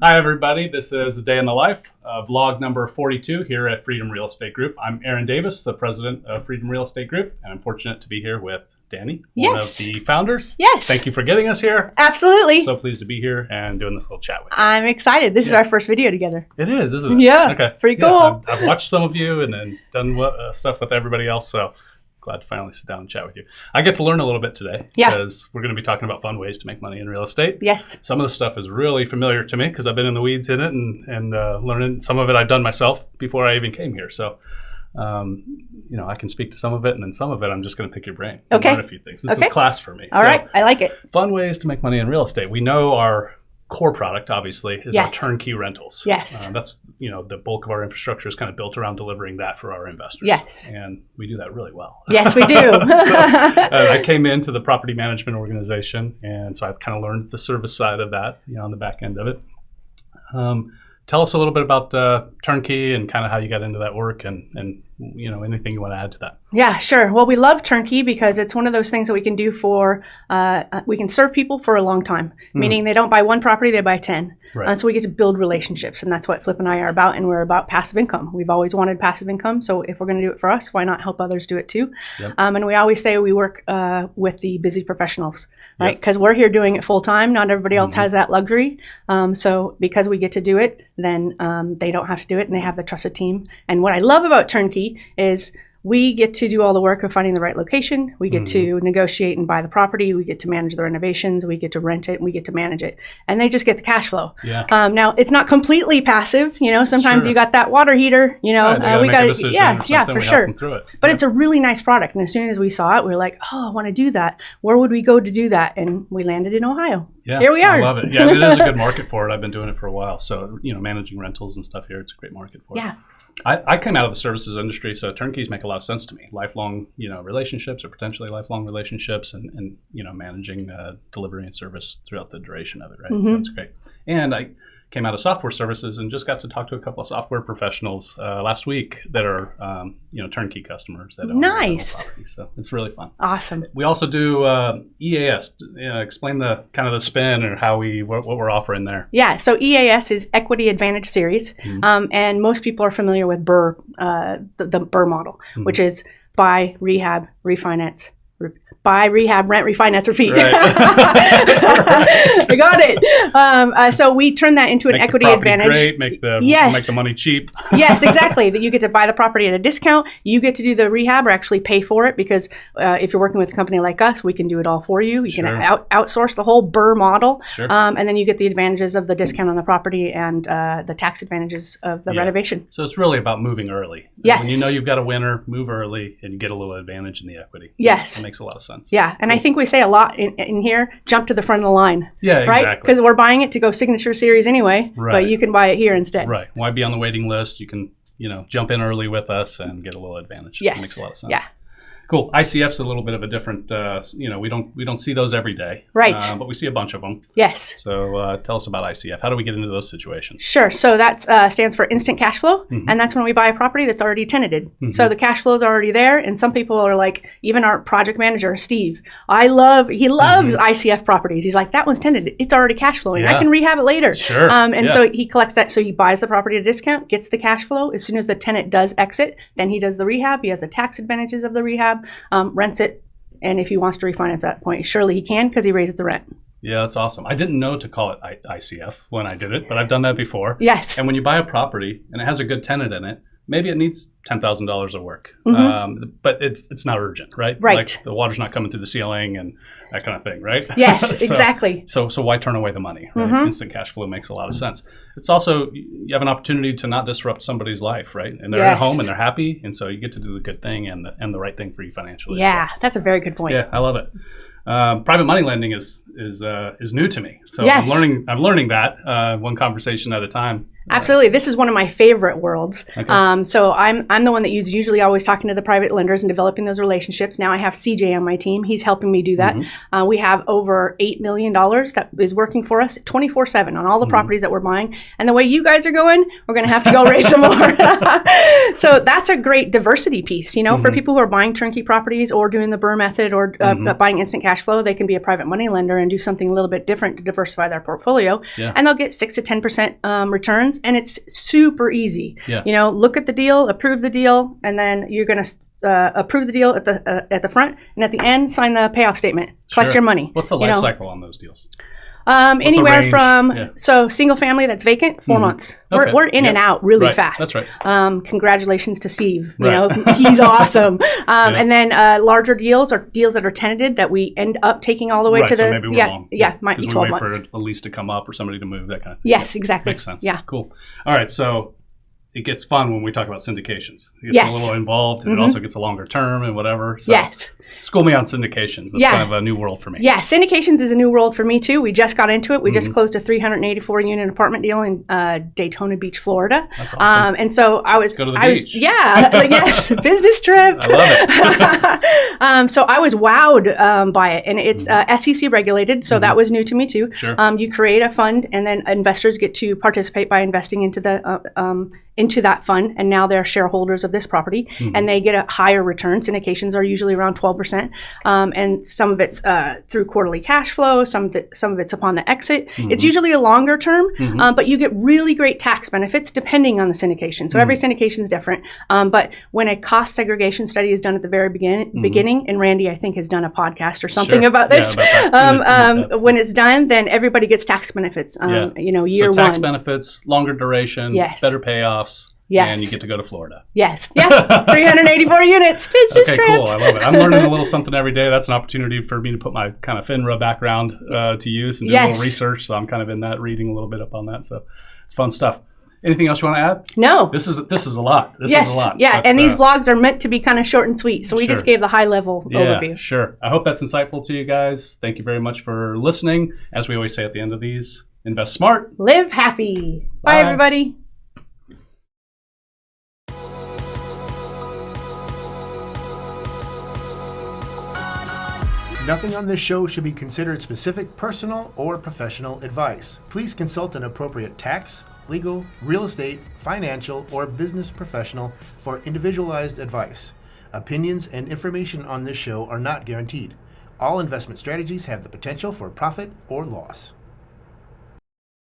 Hi, everybody. This is a day in the life, vlog number 42 here at Freedom Real Estate Group. I'm Aaron Davis, the president of Freedom Real Estate Group, and I'm fortunate to be here with Danny, one of the founders. Yes. Thank you for getting us here. Absolutely. So pleased to be here and doing this little chat with you. I'm excited. This is our first video together. It is, isn't it? Yeah. Okay. Pretty cool. I've watched some of you and then done stuff with everybody else, so glad to finally sit down and chat with you. I get to learn a little bit today because we're going to be talking about fun ways to make money in real estate. Yes. Some of the stuff is really familiar to me because I've been in the weeds in it and learning. Some of it I've done myself before I even came here. So, I can speak to some of it, and then some of it I'm just going to pick your brain and learn a few things. This is class for me. All right. I like it. Fun ways to make money in real estate. We know our core product, obviously, is our turnkey rentals. Yes. That's, the bulk of our infrastructure is kind of built around delivering that for our investors. Yes. And we do that really well. Yes, we do. I came into the property management organization, and so I've kind of learned the service side of that, on the back end of it. Tell us a little bit about turnkey and kind of how you got into that work and anything you want to add to that. Yeah, sure. Well, we love turnkey because it's one of those things that we can do we can serve people for a long time, meaning they don't buy one property, they buy 10. Right. So we get to build relationships, and that's what Flip and I are about, and we're about passive income. We've always wanted passive income, so if we're going to do it for us, why not help others do it too? Yep. And we always say we work with the busy professionals, right? Because we're here doing it full time. Not everybody else has that luxury. So because we get to do it, then they don't have to do it, and they have the trusted team. And what I love about turnkey is we get to do all the work of finding the right location. We get to negotiate and buy the property. We get to manage the renovations. We get to rent it, and we get to manage it. And they just get the cash flow. Yeah. Now, it's not completely passive. Sometimes you got that water heater. We got to, for sure. But it's a really nice product. And as soon as we saw it, we were like, oh, I want to do that. Where would we go to do that? And we landed in Ohio. Yeah, here we are. I love it. Yeah, it is a good market for it. I've been doing it for a while. So, managing rentals and stuff here, it's a great market for it. Yeah. I came out of the services industry, so turnkeys make a lot of sense to me. Lifelong, relationships or potentially lifelong relationships and managing delivery and service throughout the duration of it, right? So that's great. And I came out of software services and just got to talk to a couple of software professionals last week that are, turnkey customers that own nice. Properties. So it's really fun. Awesome. We also do EAS. Explain the kind of the spin or what we're offering there. Yeah. So EAS is Equity Advantage Series, and most people are familiar with BRRRR, the BRRRR model, which is buy, rehab, refinance. Buy, rehab, rent, refinance, repeat. Right. I got it. So we turn that into an equity advantage. Great, make the money cheap. Yes, exactly. That you get to buy the property at a discount. You get to do the rehab or actually pay for it because if you're working with a company like us, we can do it all for you. You can outsource the whole BRRRR model, and then you get the advantages of the discount on the property and the tax advantages of the renovation. So it's really about moving early. Yes. When you know you've got a winner, move early, and you get a little advantage in the equity. Yes. It makes a lot of sense. Yeah, and I think we say a lot in here, jump to the front of the line. Yeah, right? Exactly. Because we're buying it to go signature series anyway, but you can buy it here instead. Right. Why be on the waiting list? You can, jump in early with us and get a little advantage. Yes. It makes a lot of sense. Yeah. Cool. ICF's a little bit of a different, we don't see those every day. Right. But we see a bunch of them. Yes. So tell us about ICF. How do we get into those situations? Sure. So that stands for instant cash flow. And that's when we buy a property that's already tenanted. So the cash flow is already there. And some people are like, even our project manager, Steve, he loves ICF properties. He's like, that one's tenanted. It's already cash flowing. I can rehab it later. Sure. So he collects that. So he buys the property at a discount, gets the cash flow. As soon as the tenant does exit, then he does the rehab. He has the tax advantages of the rehab. Rents it, and if he wants to refinance at that point, surely he can because he raises the rent. Yeah, that's awesome. I didn't know to call it ICF when I did it, but I've done that before. Yes. And when you buy a property and it has a good tenant in it, maybe it needs $10,000 of work, but it's not urgent, right? Right. Like the water's not coming through the ceiling and that kind of thing, right? Yes, exactly. So why turn away the money? Right? Instant cash flow makes a lot of sense. It's also, you have an opportunity to not disrupt somebody's life, right? And they're at home and they're happy, and so you get to do the good thing and the right thing for you financially. Yeah, that's a very good point. Yeah, I love it. Private money lending is new to me, so yes. I'm learning that one conversation at a time. Absolutely. This is one of my favorite worlds. Okay. So I'm the one that is usually always talking to the private lenders and developing those relationships. Now I have CJ on my team. He's helping me do that. We have over $8 million that is working for us 24/7 on all the properties that we're buying. And the way you guys are going, we're going to have to go raise some more. So that's a great diversity piece. For people who are buying turnkey properties or doing the BRRRR method or buying instant cash flow, they can be a private money lender and do something a little bit different to diversify their portfolio. Yeah. And they'll get 6 to 10% returns. And it's super easy. Yeah. Look at the deal, approve the deal, and then you're going to approve the deal at the front, and at the end, sign the payoff statement. Collect your money. What's the life cycle on those deals? Anywhere from single family that's vacant, 4 months. Okay. We're in and out really fast. That's right. Congratulations to Steve. He's awesome. And then larger deals are deals that are tenanted that we end up taking all the way to the so maybe we're long. Might be 12 months. We wait for a lease to come up or somebody to move, that kind of thing. Yes, exactly. Makes sense. Yeah. Cool. All right, so it gets fun when we talk about syndications. It gets a little involved, and it also gets a longer term and whatever. So school me on syndications. That's kind of a new world for me. Yeah, syndications is a new world for me too. We just got into it. We just closed a 384-unit apartment deal in Daytona Beach, Florida. That's awesome. And so I was... Let's go to the beach. Yes, business trip. I love it. So I was wowed by it. And it's SEC regulated, so that was new to me too. Sure. You create a fund, and then investors get to participate by investing into that fund, and now they're shareholders of this property, and they get a higher return. Syndications are usually around 12%, and some of it's through quarterly cash flow, some of it's upon the exit. It's usually a longer term, but you get really great tax benefits depending on the syndication. So every syndication is different, but when a cost segregation study is done at the very beginning, and Randy, I think, has done a podcast or something about this, when it's done, then everybody gets tax benefits, year so tax one. benefits, longer duration, better payoffs. Yes. And you get to go to Florida. Yes. Yeah. 384 units. Business trip. Cool. I love it. I'm learning a little something every day. That's an opportunity for me to put my kind of FINRA background to use and do a little research. So I'm kind of in that, reading a little bit up on that. So it's fun stuff. Anything else you want to add? No. This is a lot. This is a lot. Yeah. And these vlogs are meant to be kind of short and sweet. So we just gave the high level overview. Sure. I hope that's insightful to you guys. Thank you very much for listening. As we always say at the end of these, invest smart. Live happy. Bye everybody. Nothing on this show should be considered specific personal or professional advice. Please consult an appropriate tax, legal, real estate, financial, or business professional for individualized advice. Opinions and information on this show are not guaranteed. All investment strategies have the potential for profit or loss.